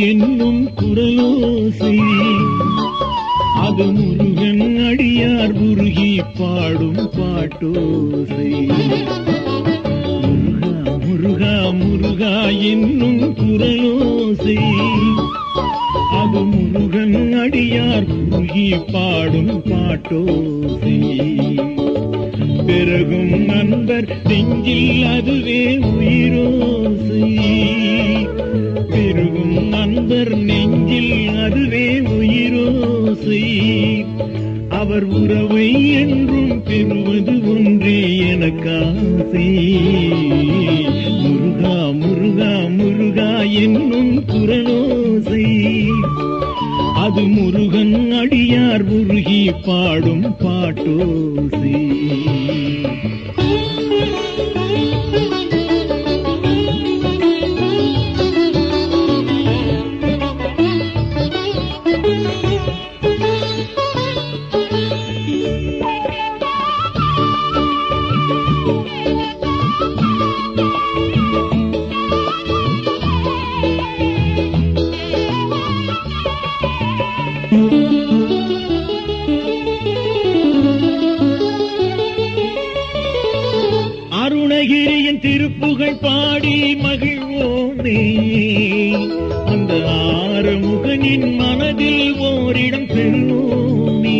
என்னும் குரலோசை அது முருகன் அடியார் உருகி பாடும் பாட்டோசை. முருகா முருகா முருகா என்னும் குரலோசை அது முருகன் அடியார் உருகி பாடும் பாட்டோசை. பெருகும் நண்பர் நெஞ்சில் அதுவே உயிரோசை. பெருகும் நண்பர் நெஞ்சில் அதுவே உயிரோசை. அவர் உறவை என்றும் பெறுவது ஒன்றே எனக்காசை. முருகா முருகா முருகா என்னும் குரலோசை அது முருகன் அடியார் உருகி பாடும் பாட்டோசை. அருணகிரியின் திருப்புகழ் பாடி மகிழ்வோமே அந்த ஆறுமுகனின் மனதில் ஓரிடம் பெறுவோமே.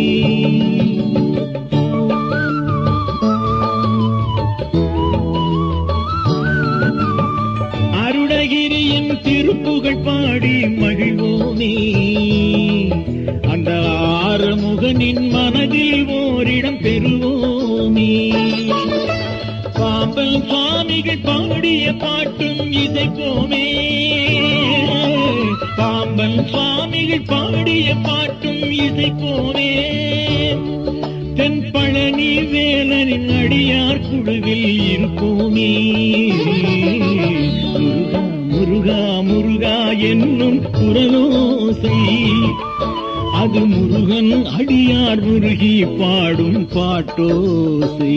அருணகிரியின் திருப்புகழ் பாடி மகிழ்வோமே அந்த ஆறுமுகனின் மனதில் ஓரிடம் பெறுவோமே. பாம்பன் சுவாமிகள் பாடிய பாட்டும் இசைப்போமே. பாம்பன் சுவாமிகள் பாடிய பாட்டும் இசைப்போமே. தென் பழனி வேலனின் அடியார் குழுவில் இருப்போமே. முருகா முருகா முருகா என்னும் குரலோசை அது முருகன் அடியார் உருகி பாடும் பாட்டோசை.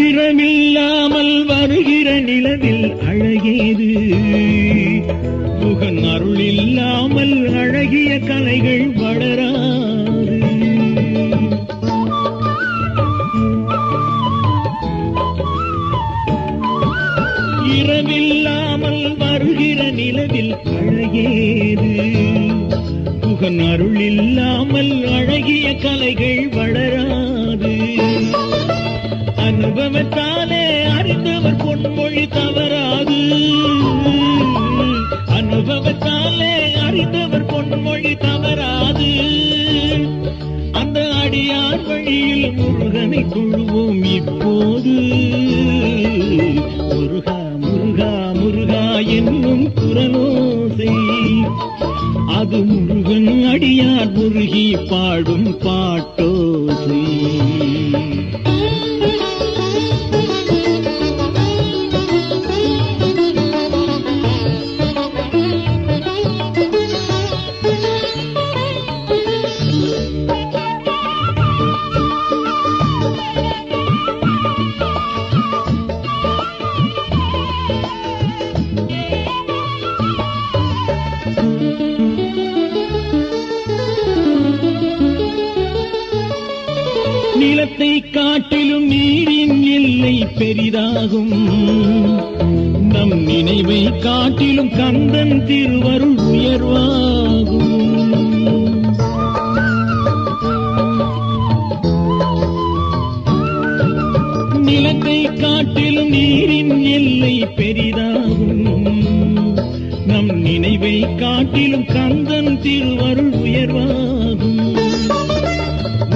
இரமில்லாமல் வருகிற நிலவில் அழகேது முகன் அருள் இல்லாமல் அழகிய கலைகள் வளராது. இரமில்லாமல் வருகிற நிலவில் அழகேது முகன் அருள் இல்லாமல் அழகிய கலைகள் வளராது. அனுபவத்தாலே அறிந்தவர் பொன்மொழி தவறாது. அனுபவத்தாலே அறிந்தவர் பொன்மொழி தவறாது. அந்த அடியார் வழியில் முருகனை கொள்வோம் இப்போது. முருகா முருகா முருகா என்னும் குரலோசை அது முருகன் அடியார் முருகி பாடும் பாட்டோசை. நிலத்தை காட்டிலும் நீரின் எல்லை பெரிதாகும். நம் நினைவை காட்டிலும் கந்தன் திருவருள் உயர்வாகும். நிலத்தை காட்டிலும் நீரின் எல்லை பெரிதாகும். நம் நினைவை காட்டிலும் கந்தன் திருவருள் உயர்வாகும்.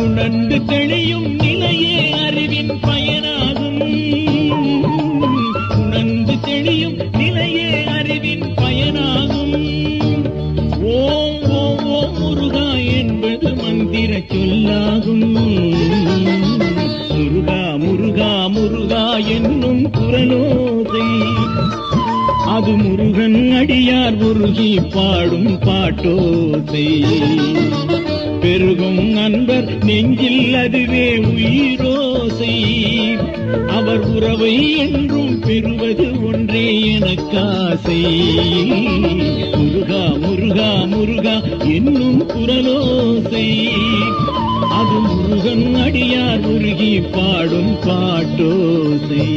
உணர்ந்து தெளியும் நிலையே அறிவின் பயனாகும். அடியார் உருகி பாடும் பாட்டோசை. பெருகும் அன்பர் நெஞ்சில் அதுவே உயிரோசை. அவர் உறவை என்றும் பெறுவது ஒன்றே எனக்காசை. முருகா முருகா முருகா என்னும் குரலோசை, அது முருகன் அடியார் உருகி பாடும் பாட்டோசை.